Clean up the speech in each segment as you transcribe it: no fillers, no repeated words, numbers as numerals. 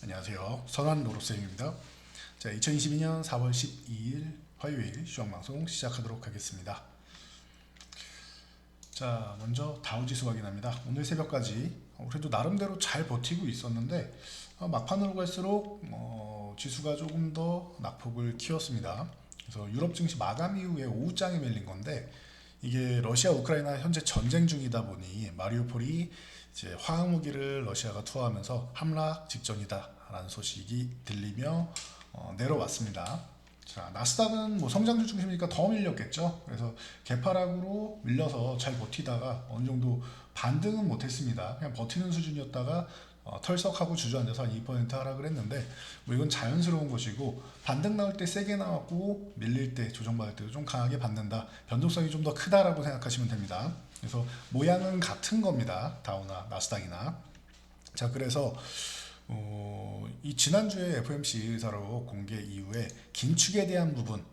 안녕하세요. 선한 로로쌤입니다. 자, 2022년 4월 12일 화요일 시황방송 시작하도록 하겠습니다. 자, 먼저 다우지수 확인합니다. 오늘 새벽까지 그래도 나름대로 잘 버티고 있었는데 막판으로 갈수록 지수가 조금 더 낙폭을 키웠습니다. 그래서 유럽 증시 마감 이후에 오후장에 밀린 건데 이게 러시아 우크라이나 현재 전쟁 중이다 보니 마리우폴이 이제 화학 무기를 러시아가 투하하면서 함락 직전이다라는 소식이 들리며 내려왔습니다. 자, 나스닥은 뭐 성장주 중심이니까 더 밀렸겠죠. 그래서 개파락으로 밀려서 잘 버티다가 어느 정도 반등은 못했습니다. 그냥 버티는 수준이었다가 털썩하고 주저앉아서 한 2% 하락을 했는데 뭐 이건 자연스러운 것이고 반등 나올 때 세게 나왔고 밀릴 때 조정받을 때도 좀 강하게 받는다. 변동성이 좀 더 크다라고 생각하시면 됩니다. 그래서 모양은 같은 겁니다. 다우나 나스닥이나. 자, 그래서 이 지난주에 FOMC 의사록 공개 이후에 긴축에 대한 부분,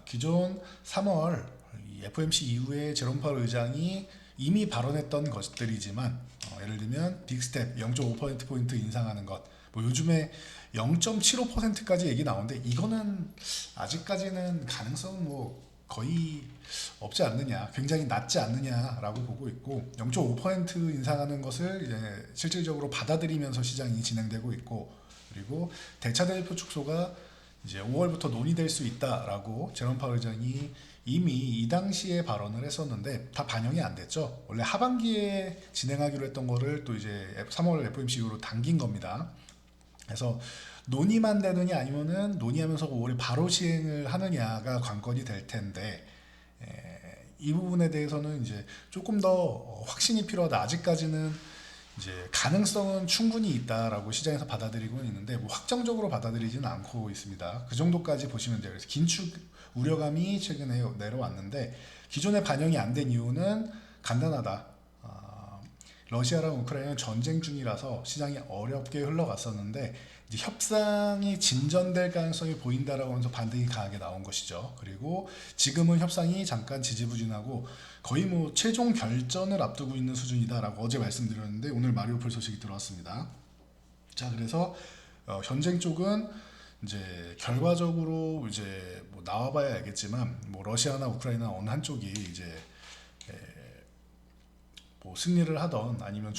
기존 3월 이 FOMC 이후에 제롬 파월 의장이 이미 발언했던 것들이지만 예를 들면 빅스텝 0.5%포인트 인상하는 것, 뭐 요즘에 0.75%까지 얘기 나오는데 이거는 아직까지는 가능성은 뭐 거의 없지 않느냐, 굉장히 낮지 않느냐라고 보고 있고 0.5% 인상하는 것을 이제 실질적으로 받아들이면서 시장이 진행되고 있고 그리고 대차대표 축소가 이제 5월부터 논의될 수 있다라고 제롬 파월 의장이 이미 이 당시에 발언을 했었는데 다 반영이 안 됐죠. 원래 하반기에 진행하기로 했던 거를 또 이제 3월 FOMC 이후로 당긴 겁니다. 그래서 논의만 되느냐 아니면은 논의하면서 5월에 바로 시행을 하느냐가 관건이 될 텐데 이 부분에 대해서는 이제 조금 더 확신이 필요하다. 아직까지는 이제 가능성은 충분히 있다라고 시장에서 받아들이고 있는데 뭐 확정적으로 받아들이지는 않고 있습니다. 그 정도까지 보시면 돼요. 그래서 긴축 우려감이 최근에 내려왔는데 기존에 반영이 안 된 이유는 간단하다. 러시아랑 우크라이나는 전쟁 중이라서 시장이 어렵게 흘러갔었는데 이제 협상이 진전될 가능성이 보인다라고 하면서 반등이 강하게 나온 것이죠. 그리고 지금은 협상이 잠깐 지지부진하고 거의 뭐 최종 결전을 앞두고 있는 수준이다라고 어제 말씀드렸는데 오늘 마리오폴 소식이 들어왔습니다. 자, 그래서 전쟁 쪽은 이제 결과적으로 이제 뭐 나와봐야 알겠지만 뭐 러시아나 우크라이나 어느 한쪽이 이제 뭐 승리를 하던 아니면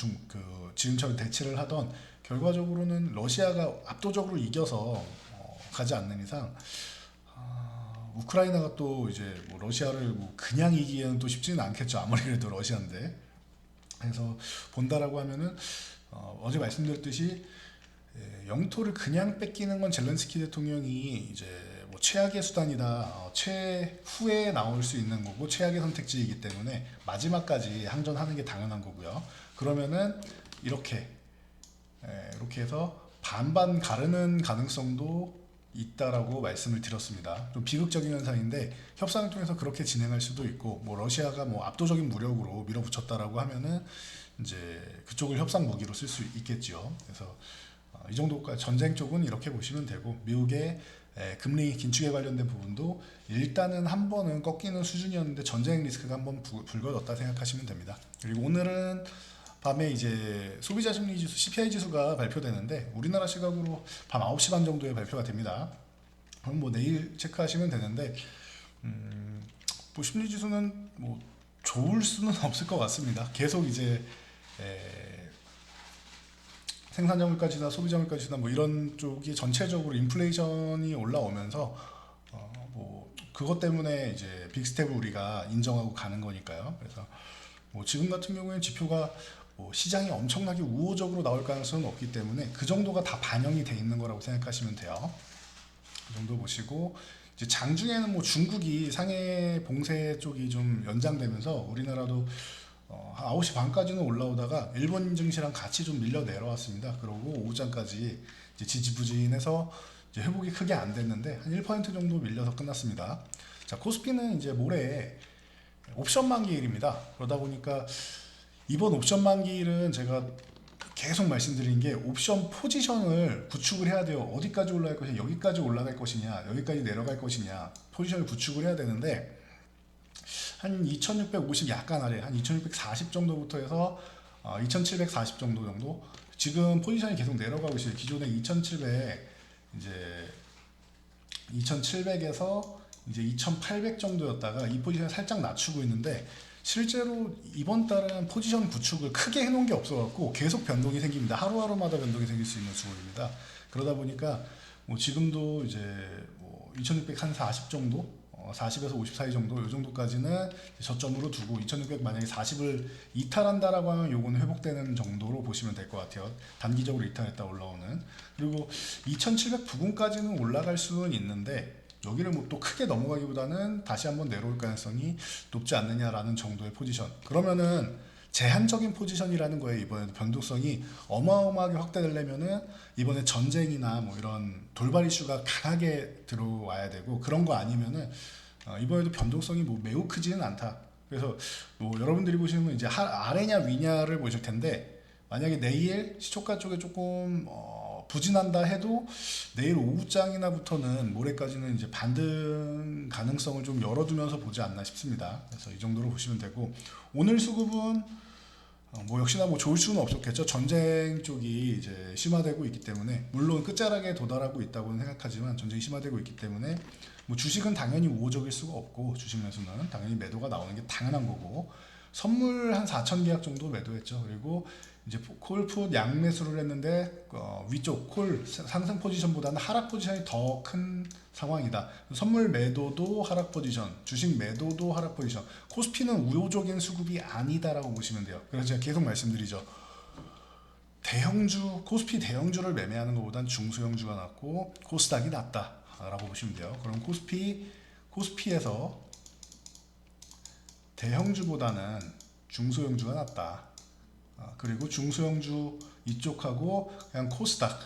지금처럼 대치를 하던 결과적으로는 러시아가 압도적으로 이겨서 가지 않는 이상 우크라이나가 또 이제 뭐 러시아를 뭐 그냥 이기기에는 또 쉽지는 않겠죠. 아무리 그래도 러시아인데. 그래서 본다라고 하면은 어제 말씀드렸듯이 영토를 그냥 뺏기는 건 젤렌스키 대통령이 이제 뭐 최악의 수단이다, 최후에 나올 수 있는 거고 최악의 선택지이기 때문에 마지막까지 항전하는 게 당연한 거고요. 그러면은 이렇게 이렇게 해서 반반 가르는 가능성도 있다라고 말씀을 드렸습니다. 좀 비극적인 현상인데 협상을 통해서 그렇게 진행할 수도 있고 뭐 러시아가 뭐 압도적인 무력으로 밀어붙였다라고 하면은 이제 그쪽을 협상 무기로 쓸 수 있겠죠. 그래서 이 정도까지 전쟁 쪽은 이렇게 보시면 되고 미국의 금리 긴축에 관련된 부분도 일단은 한 번은 꺾이는 수준이었는데 전쟁 리스크가 한번 불거졌다 생각하시면 됩니다. 그리고 오늘은 밤에 이제 소비자 심리 지수 CPI 지수가 발표되는데 우리나라 시각으로 밤 9시 반 정도에 발표가 됩니다. 그럼 뭐 내일 체크하시면 되는데 뭐 심리 지수는 뭐 좋을 수는 없을 것 같습니다. 계속 이제 생산자 물가지나 소비자 물가지나 뭐 이런 쪽이 전체적으로 인플레이션이 올라오면서 뭐 그것 때문에 이제 빅스텝을 우리가 인정하고 가는 거니까요. 그래서 뭐 지금 같은 경우에는 지표가 뭐 시장이 엄청나게 우호적으로 나올 가능성은 없기 때문에 그 정도가 다 반영이 돼 있는 거라고 생각하시면 돼요. 그 정도 보시고 이제 장중에는 뭐 중국이 상해 봉쇄 쪽이 좀 연장되면서 우리나라도 9시 반까지는 올라오다가 일본 증시랑 같이 좀 밀려 내려왔습니다. 그러고 오후장까지 이제 지지부진해서 이제 회복이 크게 안 됐는데 한 1% 정도 밀려서 끝났습니다. 자, 코스피는 이제 모레 옵션 만기일입니다. 그러다 보니까 이번 옵션 만기일은 제가 계속 말씀드린 게 옵션 포지션을 구축을 해야 돼요. 어디까지 올라갈 것이냐, 여기까지 올라갈 것이냐, 여기까지 내려갈 것이냐 포지션을 구축을 해야 되는데 한 2650 약간 아래 한 2640 정도부터 해서 2740 정도 지금 포지션이 계속 내려가고 있어요. 기존에 2700 이제 2700에서 이제 2800 정도였다가 이 포지션을 살짝 낮추고 있는데, 실제로 이번 달은 포지션 구축을 크게 해놓은 게 없어갖고 계속 변동이 생깁니다. 하루하루마다 변동이 생길 수 있는 수급입니다. 그러다 보니까 뭐 지금도 이제 뭐 2600 한 40 정도, 40에서 50 사이 정도, 이 정도까지는 저점으로 두고 2600 만약에 40을 이탈한다라고 하면 요거는 회복되는 정도로 보시면 될 것 같아요. 단기적으로 이탈했다 올라오는. 그리고 2700 부근까지는 올라갈 수는 있는데 여기를 뭐 또 크게 넘어가기보다는 다시 한번 내려올 가능성이 높지 않느냐라는 정도의 포지션. 그러면은 제한적인 포지션이라는 거에 이번에 변동성이 어마어마하게 확대되려면은 이번에 전쟁이나 뭐 이런 돌발 이슈가 강하게 들어와야 되고, 그런 거 아니면은 이번에도 변동성이 뭐 매우 크지는 않다. 그래서 뭐 여러분들이 보시면 이제 아래냐 위냐를 보실 텐데, 만약에 내일 시초가 쪽에 조금 부진한다 해도 내일 오후장이나부터는 모레까지는 이제 반등 가능성을 좀 열어두면서 보지 않나 싶습니다. 그래서 이 정도로 보시면 되고, 오늘 수급은 뭐 역시나 뭐 좋을 수는 없었겠죠. 전쟁 쪽이 이제 심화되고 있기 때문에, 물론 끝자락에 도달하고 있다고는 생각하지만 전쟁이 심화되고 있기 때문에 뭐 주식은 당연히 우호적일 수가 없고, 주식 매수는 당연히 매도가 나오는 게 당연한 거고, 선물 한 4천 계약 정도 매도했죠. 그리고 이제 콜풋 양매수를 했는데 위쪽 콜 상승 포지션보다는 하락 포지션이 더 큰 상황이다. 선물 매도도 하락 포지션, 주식 매도도 하락 포지션. 코스피는 우호적인 수급이 아니다라고 보시면 돼요. 그래서 제가 계속 말씀드리죠. 대형주, 코스피 대형주를 매매하는 것보단 중소형주가 낫고 코스닥이 낫다라고 보시면 돼요. 그럼 코스피에서 대형주보다는 중소형주가 낫다. 그리고 중소형주 이쪽하고 그냥 코스닥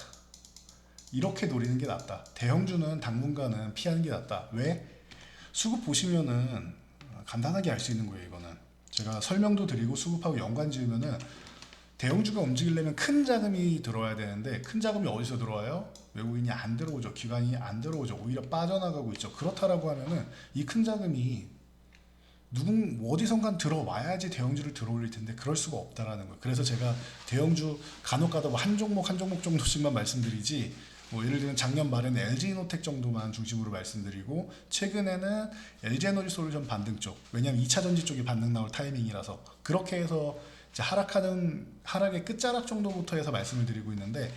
이렇게 노리는 게 낫다. 대형주는 당분간은 피하는 게 낫다. 왜? 수급 보시면은 간단하게 알 수 있는 거예요. 이거는 제가 설명도 드리고 수급하고 연관 지으면은, 대형주가 움직이려면 큰 자금이 들어와야 되는데, 큰 자금이 어디서 들어와요? 외국인이 안 들어오죠. 기관이 안 들어오죠. 오히려 빠져나가고 있죠. 그렇다라고 하면은 이 큰 자금이 어디선간 들어와야지 대형주를 들어올릴 텐데 그럴 수가 없다라는 거예요. 그래서 제가 대형주 간혹가다 뭐 한 종목 정도씩만 말씀드리지, 뭐 예를 들면 작년 말에는 LG이노텍 정도만 중심으로 말씀드리고, 최근에는 LG에너지솔루션 반등 쪽, 왜냐하면 2차전지 쪽이 반등 나올 타이밍이라서 그렇게 해서 이제 하락의 끝자락 정도부터 해서 말씀을 드리고 있는데,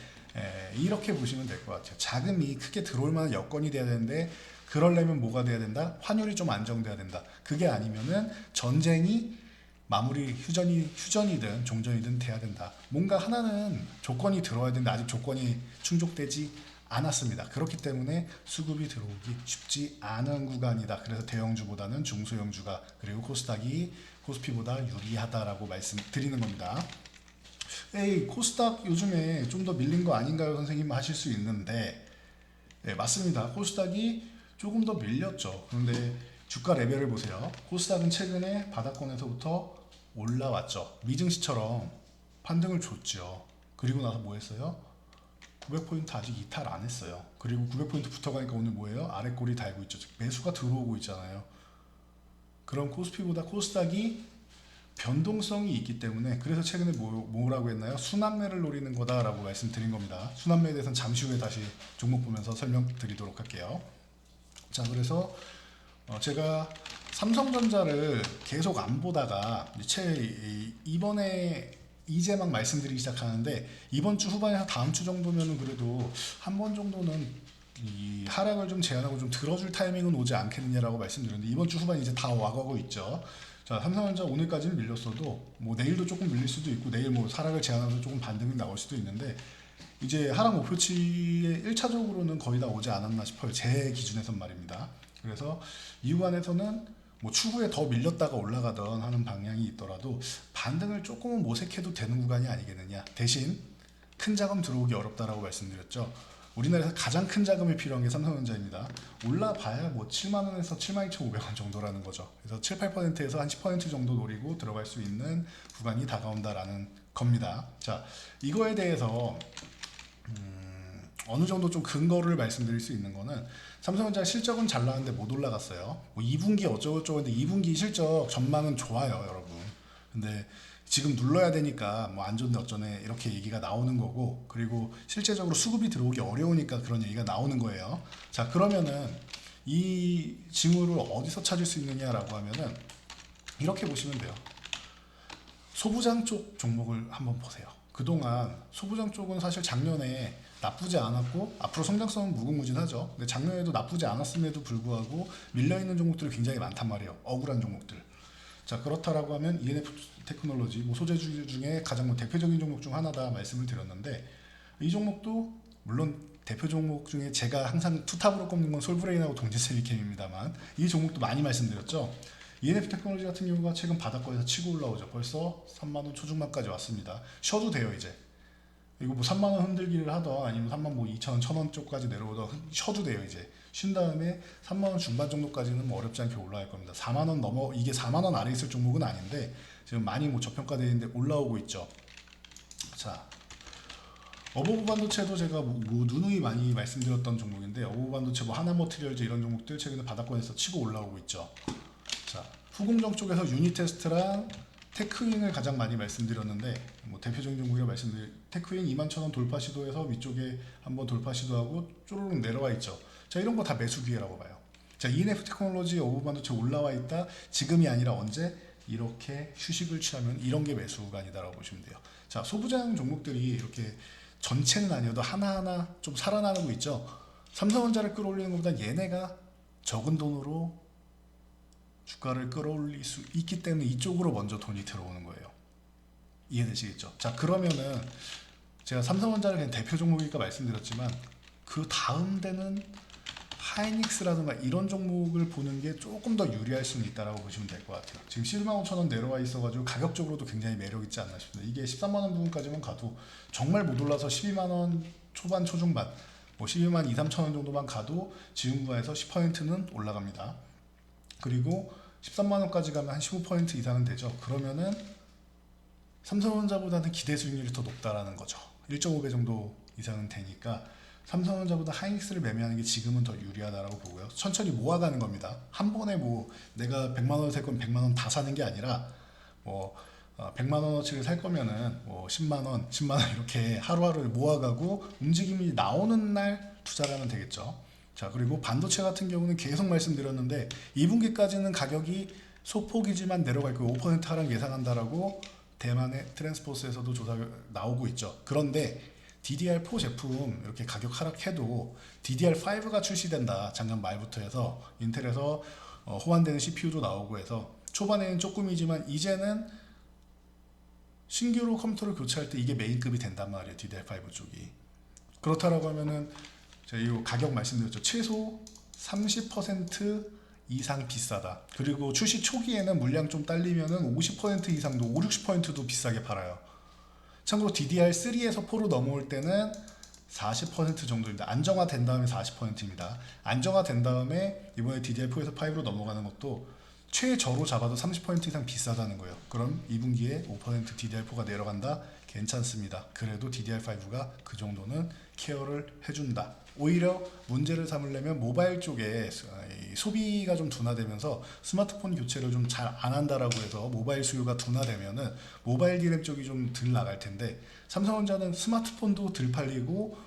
이렇게 보시면 될 것 같아요. 자금이 크게 들어올 만한 여건이 돼야 되는데, 그러려면 뭐가 돼야 된다? 환율이 좀 안정돼야 된다. 그게 아니면은 전쟁이 마무리 휴전이든 종전이든 돼야 된다. 뭔가 하나는 조건이 들어와야 되는데 아직 조건이 충족되지 않았습니다. 그렇기 때문에 수급이 들어오기 쉽지 않은 구간이다. 그래서 대형주보다는 중소형주가, 그리고 코스닥이 코스피보다 유리하다라고 말씀드리는 겁니다. 에이, 코스닥 요즘에 좀 더 밀린 거 아닌가요, 선생님? 하실 수 있는데, 네, 맞습니다. 코스닥이 조금 더 밀렸죠. 그런데 주가 레벨을 보세요. 코스닥은 최근에 바닥권에서부터 올라왔죠. 미증시처럼 반등을 줬죠. 그리고 나서 뭐 했어요? 900포인트 아직 이탈 안 했어요. 그리고 900포인트 붙어가니까 오늘 뭐예요? 아래 꼬리 달고 있죠. 즉 매수가 들어오고 있잖아요. 그럼 코스피보다 코스닥이 변동성이 있기 때문에, 그래서 최근에 뭐라고 했나요? 순환매를 노리는 거다라고 말씀드린 겁니다. 순환매에 대해서는 잠시 후에 다시 종목 보면서 설명드리도록 할게요. 자, 그래서 제가 삼성전자를 계속 안 보다가 이번에 이제 막 말씀드리기 시작하는데, 이번 주 후반에서 다음 주 정도면은 그래도 한 번 정도는 이 하락을 좀 제한하고 좀 들어줄 타이밍은 오지 않겠느냐라고 말씀드렸는데, 이번 주 후반 이제 다 와가고 있죠. 자, 삼성전자 오늘까지는 밀렸어도 뭐 내일도 조금 밀릴 수도 있고, 내일 뭐 하락을 제한하면서 조금 반등이 나올 수도 있는데, 이제 하락 목표치에 1차적으로는 거의 다 오지 않았나 싶어요. 제 기준에선 말입니다. 그래서 이 구간에서는 뭐 추후에 더 밀렸다가 올라가던 하는 방향이 있더라도 반등을 조금은 모색해도 되는 구간이 아니겠느냐. 대신 큰 자금 들어오기 어렵다라고 말씀드렸죠. 우리나라에서 가장 큰 자금이 필요한 게 삼성전자입니다. 올라봐야 뭐 7만 원에서 72,500원 정도라는 거죠. 그래서 7, 8%에서 한 10% 정도 노리고 들어갈 수 있는 구간이 다가온다라는 겁니다. 자, 이거에 대해서 어느 정도 좀 근거를 말씀드릴 수 있는 거는, 삼성전자 실적은 잘 나왔는데 못 올라갔어요. 뭐 2분기 어쩌고저쩌고 했는데 2분기 실적 전망은 좋아요, 여러분. 근데 지금 눌러야 되니까 뭐 안 좋네 어쩌네 이렇게 얘기가 나오는 거고, 그리고 실제적으로 수급이 들어오기 어려우니까 그런 얘기가 나오는 거예요. 자, 그러면은 이 징후를 어디서 찾을 수 있느냐라고 하면은 이렇게 보시면 돼요. 소부장 쪽 종목을 한번 보세요. 그동안 소부장 쪽은 사실 작년에 나쁘지 않았고 앞으로 성장성은 무궁무진하죠. 근데 작년에도 나쁘지 않았음에도 불구하고 밀려있는 종목들이 굉장히 많단 말이에요. 억울한 종목들. 자, 그렇다라고 하면 ENF 테크놀로지, 뭐 소재주 중에 가장 뭐 대표적인 종목 중 하나다 말씀을 드렸는데, 이 종목도 물론 대표 종목 중에 제가 항상 투탑으로 꼽는 건 솔브레인하고 동지셀리캠입니다만, 이 종목도 많이 말씀드렸죠. ENF 테크놀로지 같은 경우가 최근 바닥권에서 치고 올라오죠. 벌써 3만원 초중반까지 왔습니다. 쉬어도 돼요 이제. 이거 뭐 3만원 흔들기를 하던 아니면 3만 뭐 2천원, 1,000원 쪽까지 내려오던 쉬어도 돼요 이제. 쉰 다음에 3만원 중반 정도까지는 뭐 어렵지 않게 올라갈 겁니다. 4만원 넘어, 이게 4만원 아래 있을 종목은 아닌데 지금 많이 뭐 저평가되어 있는데 올라오고 있죠. 자, 어버브 반도체도 제가 뭐 누누이 많이 말씀드렸던 종목인데, 어버브 반도체 뭐 하나머티리얼즈 이런 종목들 최근에 바닥권에서 치고 올라오고 있죠. 자, 후공정 쪽에서 유니테스트랑 테크윈을 가장 많이 말씀드렸는데, 뭐 대표적인 종목이라고 말씀드린 테크윈 21,000원 돌파 시도해서 위쪽에 한번 돌파 시도하고 쪼르륵 내려와 있죠. 자, 이런 거 다 매수 기회라고 봐요. 자, ENF 테크놀로지 어부 반도체 올라와 있다. 지금이 아니라 언제? 이렇게 휴식을 취하면 이런 게 매수 구간이다라고 보시면 돼요. 자, 소부장 종목들이 이렇게 전체는 아니어도 하나하나 좀 살아나고 있죠. 삼성전자를 끌어올리는 것보다 얘네가 적은 돈으로 주가를 끌어올릴 수 있기 때문에 이쪽으로 먼저 돈이 들어오는 거예요. 이해되시겠죠? 자, 그러면은 제가 삼성전자를 그냥 대표 종목이니까 말씀드렸지만 그 다음 데는 하이닉스라든가 이런 종목을 보는 게 조금 더 유리할 수는 있다라고 보시면 될 것 같아요. 지금 115,000원 내려와 있어가지고 가격적으로도 굉장히 매력 있지 않나 싶습니다. 이게 13만원 부분까지만 가도 정말 못 올라서 12만원 초반 초중반 뭐 12만 2, 3천원 정도만 가도 지금 구간에서 10%는 올라갑니다. 그리고 13만원까지 가면 한 15% 이상은 되죠. 그러면은 삼성전자보다는 기대 수익률이 더 높다라는 거죠. 1.5배 정도 이상은 되니까 삼성전자보다 하이닉스를 매매하는 게 지금은 더 유리하다라고 보고요. 천천히 모아가는 겁니다. 한 번에 뭐 내가 100만원 살 거면 100만원 다 사는 게 아니라 뭐 100만원어치를 살 거면은 뭐 10만원, 10만원 이렇게 하루하루 모아가고 움직임이 나오는 날 투자를 하면 되겠죠. 자, 그리고 반도체 같은 경우는 계속 말씀드렸는데 2분기까지는 가격이 소폭이지만 내려갈 거고 5% 하락 예상한다라고 대만의 트랜스포스에서도 조사가 나오고 있죠. 그런데 DDR4 제품 이렇게 가격 하락해도 DDR5가 출시된다. 작년 말부터 해서 인텔에서 호환되는 CPU도 나오고 해서 초반에는 조금이지만 이제는 신규로 컴퓨터를 교체할 때 이게 메인급이 된단 말이에요. DDR5 쪽이. 그렇다라고 하면은 제가 이 가격 말씀드렸죠. 최소 30% 이상 비싸다. 그리고 출시 초기에는 물량 좀 딸리면은 50% 이상도 5, 60%도 비싸게 팔아요. 참고로 DDR3에서 4로 넘어올 때는 40% 정도입니다. 안정화된 다음에 40%입니다. 안정화된 다음에 이번에 DDR4에서 5로 넘어가는 것도 최저로 잡아도 30% 이상 비싸다는 거예요. 그럼 2분기에 5% DDR4가 내려간다? 괜찮습니다. 그래도 DDR5가 그 정도는 케어를 해준다. 오히려 문제를 삼으려면 모바일 쪽에 소비가 좀 둔화되면서 스마트폰 교체를 좀 잘 안 한다라고 해서 모바일 수요가 둔화되면은 모바일 디램 쪽이 좀 덜 나갈 텐데, 삼성전자는 스마트폰도 덜 팔리고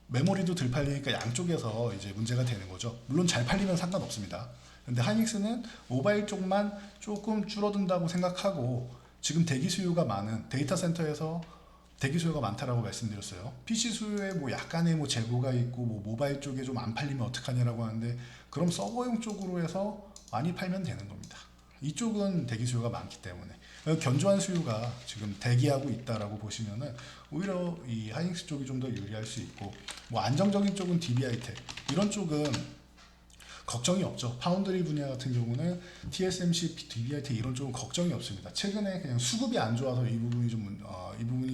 메모리도 덜 팔리니까 양쪽에서 이제 문제가 되는 거죠. 물론 잘 팔리면 상관없습니다. 근데 하이닉스는 모바일 쪽만 조금 줄어든다고 생각하고 지금 대기 수요가 많은 데이터 센터에서 대기 수요가 많다라고 말씀드렸어요. PC 수요에 뭐 약간의 뭐 재고가 있고 뭐 모바일 쪽에 좀 안 팔리면 어떡하냐라고 하는데, 그럼 서버용 쪽으로 해서 많이 팔면 되는 겁니다. 이쪽은 대기 수요가 많기 때문에 견조한 수요가 지금 대기하고 있다라고 보시면은 오히려 이 하이닉스 쪽이 좀 더 유리할 수 있고, 뭐 안정적인 쪽은 DB하이텍 이런 쪽은 걱정이 없죠. 파운드리 분야 같은 경우는 TSMC, DB하이텍 이런 쪽은 걱정이 없습니다. 최근에 그냥 수급이 안 좋아서 이 부분이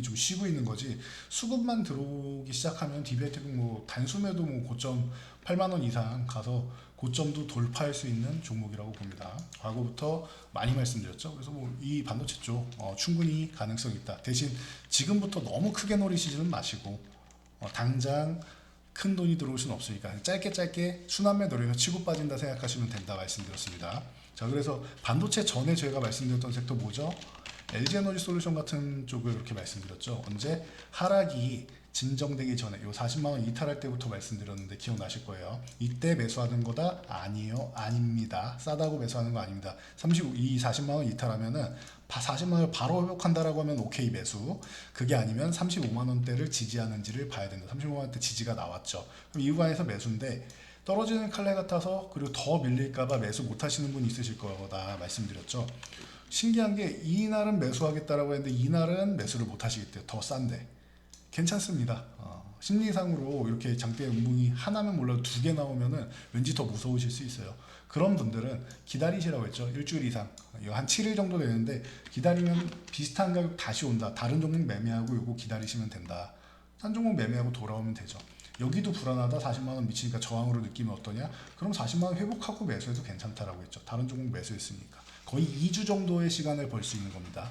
좀 쉬고 있는 거지, 수급만 들어오기 시작하면 DB하이텍은 뭐 단숨에도 뭐 고점 8만 원 이상 가서 고점도 돌파할 수 있는 종목이라고 봅니다. 과거부터 많이 말씀드렸죠. 그래서 뭐 이 반도체 쪽 충분히 가능성이 있다. 대신 지금부터 너무 크게 노리시지는 마시고 당장 큰 돈이 들어올 수는 없으니까 짧게 순환매 노려서 치고 빠진다 생각하시면 된다 말씀드렸습니다. 자, 그래서 반도체 전에 제가 말씀드렸던 섹터 뭐죠? LG에너지솔루션 같은 쪽을 이렇게 말씀드렸죠. 언제 하락이 진정되기 전에 요 40만 원 이탈할 때부터 말씀드렸는데 기억나실 거예요. 이때 매수하는 거다? 아니요, 아닙니다. 싸다고 매수하는 거 아닙니다. 40만 원 이탈하면은 40만 원을 바로 회복한다라고 하면 오케이 매수. 그게 아니면 35만 원대를 지지하는지를 봐야 된다. 35만 원대 지지가 나왔죠. 그럼 이 구간에서 매수인데 떨어지는 칼날 같아서 그리고 더 밀릴까봐 매수 못 하시는 분이 있으실 거다 말씀드렸죠. 신기한 게 이날은 매수하겠다라고 했는데 이날은 매수를 못 하시겠대요. 더 싼데. 괜찮습니다. 심리상으로 이렇게 장대 음봉이 하나면 몰라도 두 개 나오면은 왠지 더 무서우실 수 있어요. 그런 분들은 기다리시라고 했죠. 일주일 이상. 한 7일 정도 되는데 기다리면 비슷한 가격 다시 온다. 다른 종목 매매하고 요거 기다리시면 된다. 한 종목 매매하고 돌아오면 되죠. 여기도 불안하다. 40만 원 미치니까 저항으로 느끼면 어떠냐? 그럼 40만 원 회복하고 매수해도 괜찮다라고 했죠. 다른 종목 매수했으니까. 거의 2주 정도의 시간을 벌 수 있는 겁니다.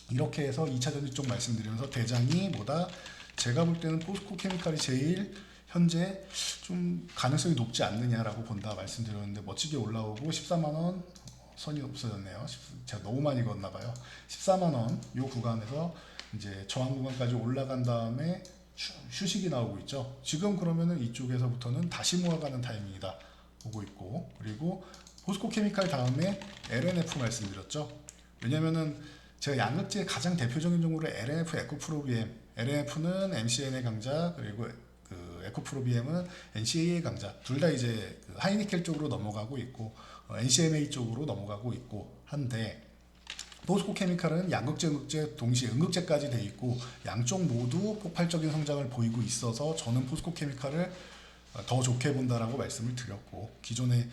이렇게 해서 2차 전지 쪽 말씀드리면서 대장이 뭐다? 제가 볼 때는 포스코 케미칼이 제일 현재 좀 가능성이 높지 않느냐라고 본다 말씀드렸는데 멋지게 올라오고 14만 원 선이 없어졌네요. 제가 너무 많이 걷나 봐요. 14만 원 요 구간에서 이제 저항 구간까지 올라간 다음에 휴식이 나오고 있죠. 지금 그러면은 이쪽에서부터는 다시 모아가는 타이밍이다 보고 있고, 그리고 포스코 케미칼 다음에 LNF 말씀드렸죠. 왜냐면은 제가 양극재의 가장 대표적인 종목으로 LNF 에코프로비엠, LNF는 MCN의 강자, 그리고 그 에코프로비엠은 NCA의 강자, 둘 다 이제 그 하이니켈 쪽으로 넘어가고 있고 NCMA 쪽으로 넘어가고 있고 한데, 포스코 케미칼은 양극재, 음극재 동시에 음극재까지 돼 있고 양쪽 모두 폭발적인 성장을 보이고 있어서 저는 포스코 케미칼을 더 좋게 본다라고 말씀을 드렸고, 기존에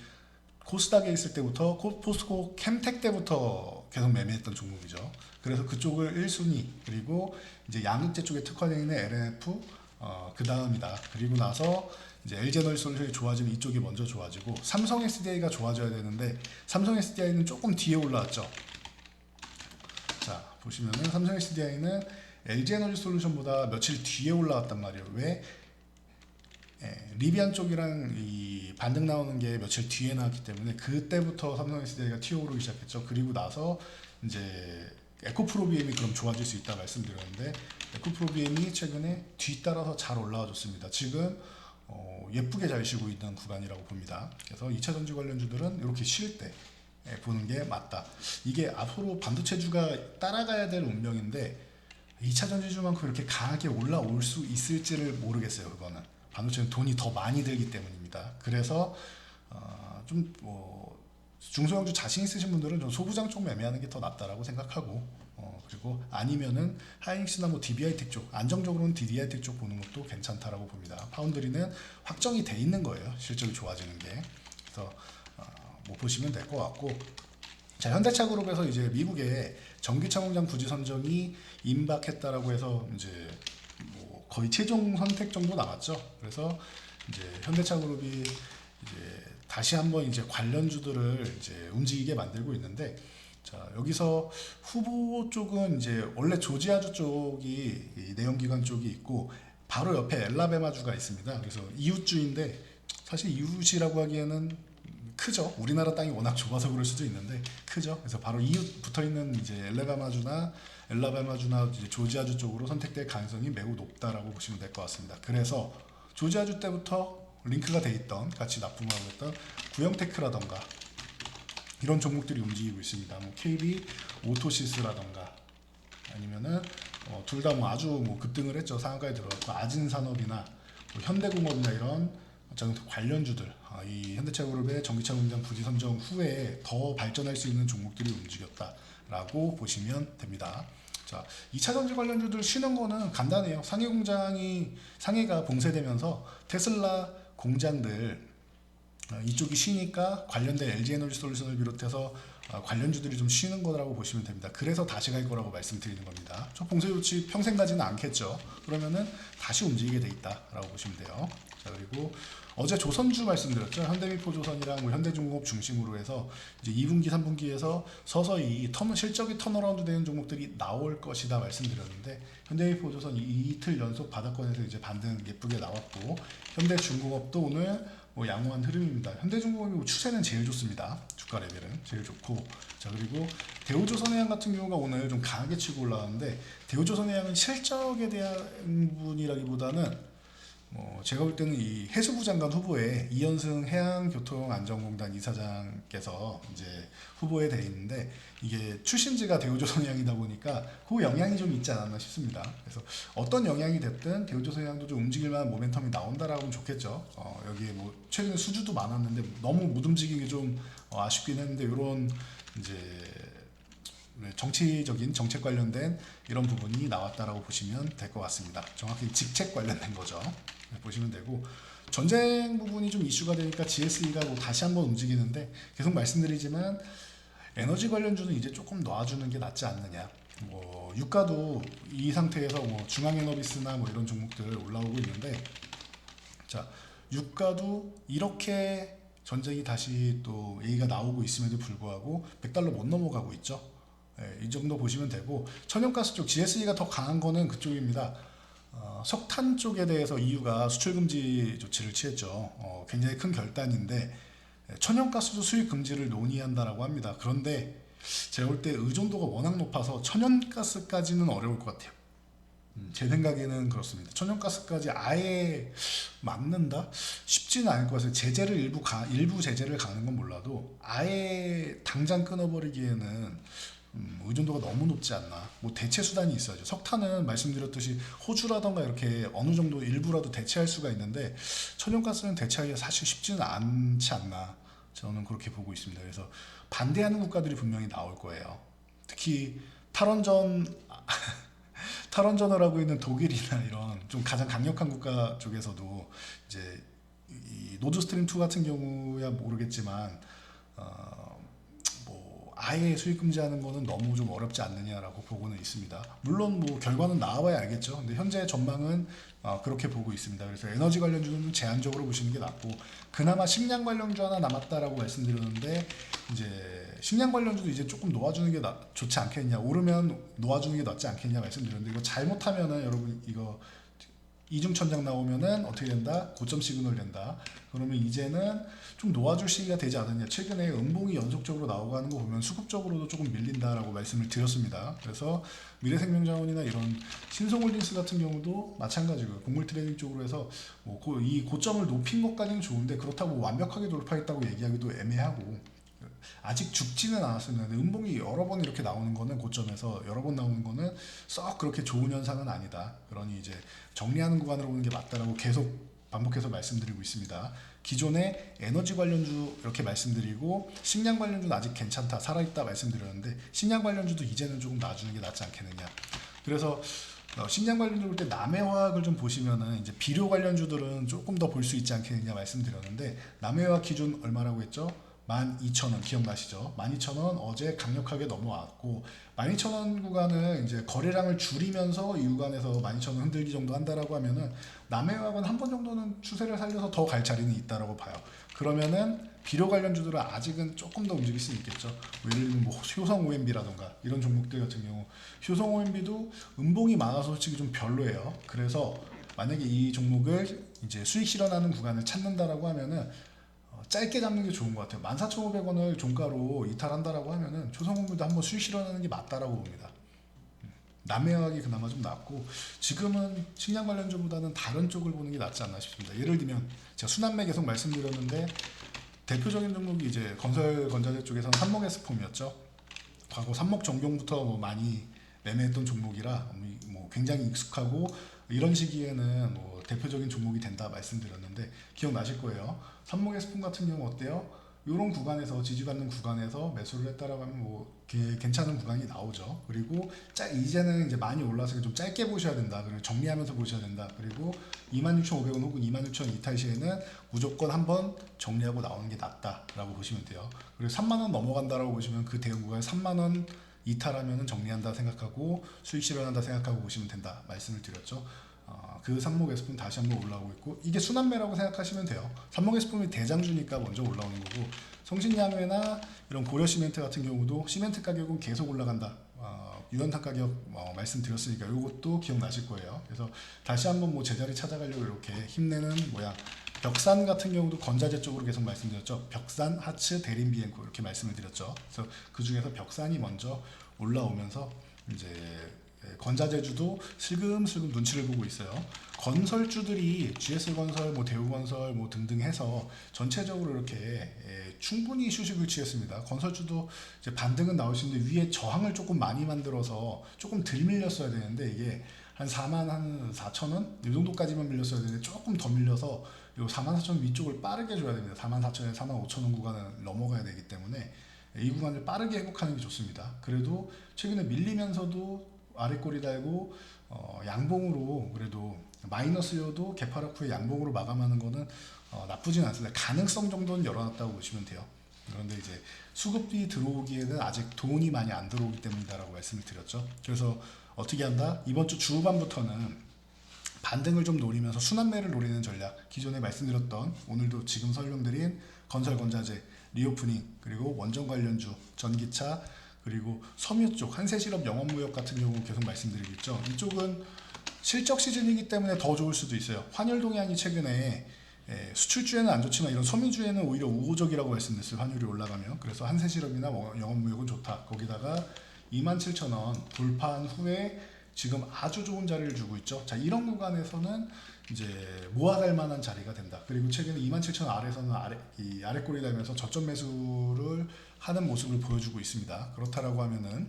코스닥에 있을 때부터 포스코 캠텍 때부터 계속 매매했던 종목이죠. 그래서 그쪽을 1순위, 그리고 이제 양극재 쪽에 특화되어 있는 LNF 그 다음이다. 그리고 나서 이제 LG에너지솔루션이 좋아지면 이쪽이 먼저 좋아지고, 삼성 SDI가 좋아져야 되는데 삼성 SDI는 조금 뒤에 올라왔죠. 자 보시면은 삼성 SDI는 LG에너지솔루션보다 며칠 뒤에 올라왔단 말이에요. 왜? 리비안 쪽이랑 이 반등 나오는 게 며칠 뒤에 나왔기 때문에 그때부터 삼성 SDI가 튀어오르기 시작했죠. 그리고 나서 이제 에코프로비엠이 그럼 좋아질 수 있다 말씀드렸는데, 에코프로비엠이 최근에 뒤따라서 잘 올라와줬습니다. 지금 예쁘게 잘 쉬고 있는 구간이라고 봅니다. 그래서 2차 전지 관련주들은 이렇게 쉴 때 보는 게 맞다. 이게 앞으로 반도체주가 따라가야 될 운명인데 2차 전지주만큼 이렇게 강하게 올라올 수 있을지를 모르겠어요. 그거는 반도체는 돈이 더 많이 들기 때문입니다. 그래서 중소형주 자신 있으신 분들은 좀 소부장 쪽 매매하는 게 더 낫다라고 생각하고, 그리고 아니면은 하이닉스나 뭐 DBI텍 쪽, 안정적으로는 DBI텍 쪽 보는 것도 괜찮다라고 봅니다. 파운드리는 확정이 돼 있는 거예요. 실적이 좋아지는 게. 그래서 뭐 보시면 될 것 같고, 자 현대차 그룹에서 이제 미국의 전기차 공장 부지 선정이 임박했다라고 해서 이제 뭐 거의 최종 선택 정도 나왔죠. 그래서 이제 현대차 그룹이 이제 다시 한번 이제 관련주들을 이제 움직이게 만들고 있는데, 자 여기서 후보 쪽은 이제 원래 조지아주 쪽이 이 내연기관 쪽이 있고 바로 옆에 엘라베마주가 있습니다. 그래서 이웃주인데 사실 이웃이라고 하기에는 크죠. 우리나라 땅이 워낙 좁아서 그럴 수도 있는데 크죠. 그래서 바로 이웃 붙어 있는 이제 엘라베마주나 이제 조지아주 쪽으로 선택될 가능성이 매우 높다라고 보시면 될 것 같습니다. 그래서 조지아주 때부터 링크가 돼 있던, 같이 납품하고 있던 구형테크라던가 이런 종목들이 움직이고 있습니다. 뭐 KB 오토시스라던가 아니면은 둘 다 뭐 아주 뭐 급등을 했죠. 상한가에 들어갔고 아진산업이나 뭐 현대공업이나 이런 관련주들, 이 현대차그룹의 전기차 공장 부지 선정 후에 더 발전할 수 있는 종목들이 움직였다라고 보시면 됩니다. 자, 2차 전지 관련주들 쉬는 거는 간단해요. 상해가 봉쇄되면서 테슬라 공장들 이쪽이 쉬니까 관련된 LG에너지솔루션을 비롯해서 관련주들이 좀 쉬는 거라고 보시면 됩니다. 그래서 다시 갈 거라고 말씀드리는 겁니다. 저 봉쇄 조치 평생 가지는 않겠죠. 그러면은 다시 움직이게 돼 있다라고 보시면 돼요. 자, 그리고 어제 조선주 말씀드렸죠. 현대미포조선이랑 뭐 현대중공업 중심으로 해서 이제 2분기, 3분기에서 서서히 실적이 턴어라운드 되는 종목들이 나올 것이다 말씀드렸는데, 현대미포조선 이틀 연속 바닥권에서 이제 반등 예쁘게 나왔고, 현대중공업도 오늘 양호한 흐름입니다. 현대중공업이 추세는 제일 좋습니다. 주가 레벨은 제일 좋고, 자 그리고 대우조선해양 같은 경우가 오늘 좀 강하게 치고 올라왔는데, 대우조선해양은 실적에 대한 부분이라기보다는 제가 볼 때는 이 해수부 장관 후보에 이현승 해양교통안전공단 이사장께서 이제 후보에 돼 있는데, 이게 출신지가 대우조선해양이다 보니까 그 영향이 좀 있지 않았나 싶습니다. 그래서 어떤 영향이 됐든 대우조선해양도 좀 움직일 만한 모멘텀이 나온다라고 하면 좋겠죠. 여기에 뭐 최근에 수주도 많았는데 너무 못 움직이기 좀 아쉽긴 했는데, 이런 이제 정치적인 정책 관련된 이런 부분이 나왔다라고 보시면 될 것 같습니다. 정확히 직책 관련된 거죠. 보시면 되고, 전쟁 부분이 좀 이슈가 되니까 GSE가 뭐 다시 한번 움직이는데, 계속 말씀드리지만 에너지 관련주는 이제 조금 놔주는 게 낫지 않느냐. 유가도 이 상태에서 중앙에너비스나 이런 종목들 올라오고 있는데, 자 유가도 이렇게 전쟁이 다시 또 얘기가 나오고 있음에도 불구하고 100달러 못 넘어가고 있죠. 이 정도 보시면 되고, 천연가스 쪽 GSE가 더 강한 거는 그쪽입니다. 석탄 쪽에 대해서 EU가 수출 금지 조치를 취했죠. 굉장히 큰 결단인데, 천연가스도 수입 금지를 논의한다라고 합니다. 그런데 제가 볼 때 의존도가 워낙 높아서 천연가스까지는 어려울 것 같아요. 제 생각에는 그렇습니다. 천연가스까지 아예 막는다? 쉽지는 않을 것 같아요. 제재를 일부 제재를 가는 건 몰라도 아예 당장 끊어버리기에는 의존도가 너무 높지 않나. 대체 수단이 있어야죠. 석탄은 말씀드렸듯이 호주라던가 이렇게 어느 정도 일부라도 대체할 수가 있는데, 천연가스는 대체하기가 사실 쉽지는 않지 않나, 저는 그렇게 보고 있습니다. 그래서 반대하는 국가들이 분명히 나올 거예요. 특히 탈원전을 하고 있는 독일이나 이런 좀 가장 강력한 국가 쪽에서도 이제 이 노드스트림 2 같은 경우야 모르겠지만 아예 수입 금지하는 거는 너무 좀 어렵지 않느냐라고 보고는 있습니다. 물론 결과는 나와봐야 알겠죠. 근데 현재 전망은 그렇게 보고 있습니다. 그래서 에너지 관련주는 좀 제한적으로 보시는 게 낫고, 그나마 식량 관련주 하나 남았다라고 말씀드렸는데, 이제 식량 관련주도 이제 조금 놓아주는 게 좋지 않겠냐, 오르면 놓아주는 게 낫지 않겠냐 말씀드렸는데, 이거 잘못하면은 여러분 이거 이중천장 나오면은 어떻게 된다? 고점 시그널 된다. 그러면 이제는 좀 놓아줄 시기가 되지 않았냐. 최근에 음봉이 연속적으로 나오고 하는 거 보면 수급적으로도 조금 밀린다라고 말씀을 드렸습니다. 그래서 미래생명자원이나 이런 신성홀딩스 같은 경우도 마찬가지고요. 곡물 트레이딩 쪽으로 해서 이 고점을 높인 것까지는 좋은데, 그렇다고 완벽하게 돌파했다고 얘기하기도 애매하고, 아직 죽지는 않았습니다. 근데 음봉이 여러 번 이렇게 나오는 거는, 고점에서 여러 번 나오는 거는 썩 그렇게 좋은 현상은 아니다. 그러니 이제 정리하는 구간으로 보는 게 맞다라고 계속 반복해서 말씀드리고 있습니다. 기존의 에너지 관련주 이렇게 말씀드리고, 식량 관련주는 아직 괜찮다, 살아있다 말씀드렸는데, 식량 관련주도 이제는 조금 놔주는 게 낫지 않겠느냐. 그래서 식량 관련주 볼 때 남해화학을 좀 보시면은 이제 비료 관련주들은 조금 더 볼 수 있지 않겠느냐 말씀드렸는데, 남해화학 기준 얼마라고 했죠? 12,000원 기억나시죠? 12,000원 어제 강력하게 넘어왔고, 12,000원 구간은 이제 거래량을 줄이면서 이 구간에서 12,000원 흔들기 정도 한다라고 하면은, 남해화학은 한 번 정도는 추세를 살려서 더 갈 자리는 있다라고 봐요. 그러면은 비료 관련주들은 아직은 조금 더 움직일 수 있겠죠. 예를 들면 효성 OMB라던가 이런 종목들 같은 경우, 효성 OMB도 음봉이 많아서 솔직히 좀 별로예요. 그래서 만약에 이 종목을 이제 수익 실현하는 구간을 찾는다라고 하면은 짧게 잡는 게 좋은 것 같아요. 14,500원을 종가로 이탈한다라고 하면은 조선공무도 한번 수익 실현하는 게 맞다라고 봅니다. 남해화학이 그나마 좀 낫고, 지금은 식량 관련주보다는 다른 쪽을 보는 게 낫지 않나 싶습니다. 예를 들면 제가 순환매 계속 말씀드렸는데, 대표적인 종목이 이제 건설 건자재 쪽에서는 삼목에스폼이었죠. 과거 삼목전경부터 많이 매매했던 종목이라 굉장히 익숙하고, 이런 시기에는 대표적인 종목이 된다 말씀드렸는데 기억나실 거예요. 삼목에스폼 같은 경우 어때요? 이런 구간에서, 지지받는 구간에서 매수를 했다라고 하면 괜찮은 구간이 나오죠. 그리고 이제는 이제 많이 올라서 좀 짧게 보셔야 된다. 그리고 정리하면서 보셔야 된다. 그리고 26,500원 혹은 26,000원 이탈 시에는 무조건 한번 정리하고 나오는 게 낫다라고 보시면 돼요. 그리고 3만원 넘어간다라고 보시면 그 대응 구간에 3만원 이탈하면 정리한다 생각하고 수익 실현한다 생각하고 보시면 된다 말씀을 드렸죠. 그 삼목에스폼 다시 한번 올라오고 있고, 이게 순환매라고 생각하시면 돼요. 삼목에스폼이 대장주니까 먼저 올라오는 거고, 성신양회나 이런 고려시멘트 같은 경우도 시멘트 가격은 계속 올라간다. 유연탄 가격 말씀드렸으니까 이것도 기억나실 거예요. 그래서 다시 한번 제자리 찾아가려고 이렇게 힘내는 모양. 벽산 같은 경우도 건자재 쪽으로 계속 말씀드렸죠. 벽산, 하츠, 대림, 비엔코 이렇게 말씀을 드렸죠. 그래서 그 중에서 벽산이 먼저 올라오면서 이제 건자재주도 슬금슬금 눈치를 보고 있어요. 건설주들이 GS건설, 뭐 대우건설 뭐 등등 해서 전체적으로 이렇게 충분히 휴식을 취했습니다. 건설주도 이제 반등은 나올 수 있는데 위에 저항을 조금 많이 만들어서 조금 덜 밀렸어야 되는데 이게 한 4만 한 4천 원? 이 정도까지만 밀렸어야 되는데 조금 더 밀려서 이 4만 4천 원 위쪽을 빠르게 줘야 됩니다. 4만 4천에 4만 5천 원 구간을 넘어가야 되기 때문에 이 구간을 빠르게 회복하는 게 좋습니다. 그래도 최근에 밀리면서도 아래 꼬리 달고 양봉으로 그래도 마이너스여도 개파락 후에 양봉으로 마감하는 거는 나쁘진 않습니다. 가능성 정도는 열어놨다고 보시면 돼요. 그런데 이제 수급이 들어오기에는 아직 돈이 많이 안 들어오기 때문이다라고 말씀을 드렸죠. 그래서 어떻게 한다? 이번 주 주후반부터는 반등을 좀 노리면서 순환매를 노리는 전략, 기존에 말씀드렸던 오늘도 지금 설명드린 건설 건자재, 리오프닝, 그리고 원전 관련주, 전기차, 그리고 섬유 쪽 한세실업 영업무역 같은 경우 계속 말씀드리고 있죠. 이쪽은 실적 시즌이기 때문에 더 좋을 수도 있어요. 환율동향이 최근에 수출주에는 안 좋지만 이런 섬유주에는 오히려 우호적이라고 말씀드렸어요. 환율이 올라가면. 그래서 한세실업이나 영업무역은 좋다. 거기다가 27,000원 돌파한 후에 지금 아주 좋은 자리를 주고 있죠. 자, 이런 구간에서는 이제 모아갈 만한 자리가 된다. 그리고 최근에 27,000원 아래에서는 아래 꼬리 달면서 저점 매수를 하는 모습을 보여주고 있습니다. 그렇다라고 하면은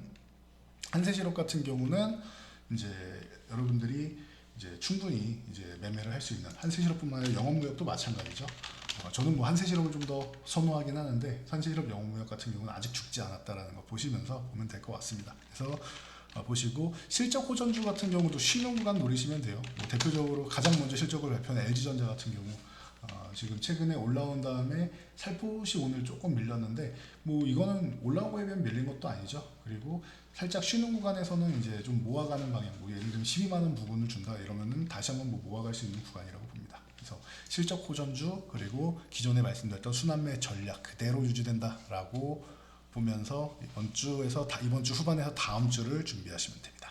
한세실업 같은 경우는 이제 여러분들이 이제 충분히 이제 매매를 할 수 있는 한세실업뿐만 아니라 영업무역도 마찬가지죠. 저는 뭐 한세실업을 좀 더 선호하긴 하는데 한세실업 영업무역 같은 경우는 아직 죽지 않았다라는 거 보시면서 보면 될 것 같습니다. 그래서 보시고 실적 호전주 같은 경우도 쉬는 구간 노리시면 돼요. 뭐 대표적으로 가장 먼저 실적을 발표한 LG전자 같은 경우 지금 최근에 올라온 다음에 살포시 오늘 조금 밀렸는데 뭐 이거는 올라온 거에 비하면 밀린 것도 아니죠. 그리고 살짝 쉬는 구간에서는 이제 좀 모아가는 방향, 뭐 예를 들면 12만 원 부분을 준다 이러면은 다시 한번 뭐 모아갈 수 있는 구간이라고 봅니다. 그래서 실적 호전주 그리고 기존에 말씀드렸던 순환매 전략 그대로 유지된다라고 보면서 이번 주 후반에서 다음 주를 준비하시면 됩니다.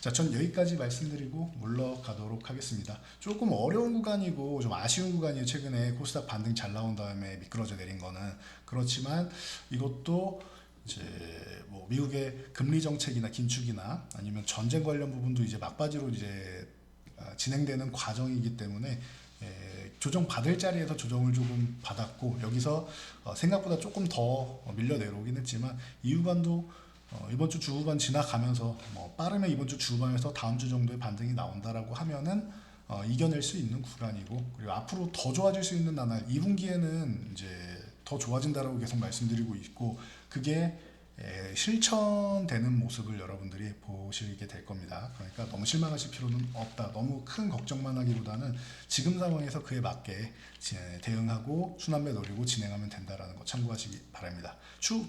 자, 전 여기까지 말씀드리고 물러가도록 하겠습니다. 조금 어려운 구간이고 좀 아쉬운 구간이에요. 최근에 코스닥 반등 잘 나온 다음에 미끄러져 내린 거는. 그렇지만 이것도 이제 뭐 미국의 금리 정책이나 긴축이나 아니면 전쟁 관련 부분도 이제 막바지로 이제 진행되는 과정이기 때문에 조정 받을 자리에서 조정을 조금 받았고 여기서 생각보다 조금 더 밀려 내려오긴 했지만 이 구간도 이번 주 주후반 지나가면서 빠르면 이번 주 주후반에서 다음 주 정도의 반등이 나온다라고 하면은 이겨낼 수 있는 구간이고 그리고 앞으로 더 좋아질 수 있는 나날 2분기에는 이제 더 좋아진다라고 계속 말씀드리고 있고 그게 실천되는 모습을 여러분들이 보시게 될 겁니다. 그러니까 너무 실망하실 필요는 없다. 너무 큰 걱정만 하기보다는 지금 상황에서 그에 맞게 대응하고 순환매 노리고 진행하면 된다라는 거 참고하시기 바랍니다.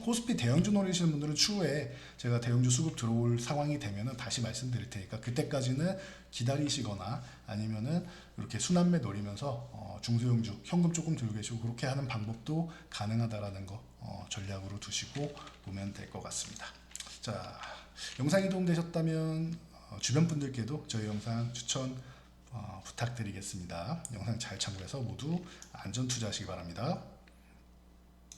코스피 대형주 노리시는 분들은 추후에 제가 대형주 수급 들어올 상황이 되면은 다시 말씀드릴 테니까 그때까지는 기다리시거나 아니면은 이렇게 순환매 노리면서 중소형주 현금 조금 들고 계시고 그렇게 하는 방법도 가능하다라는 거 전략으로 두시고 보면 될 것 같습니다. 자, 영상이 도움되셨다면 주변 분들께도 저희 영상 추천 부탁드리겠습니다. 영상 잘 참고해서 모두 안전 투자하시기 바랍니다.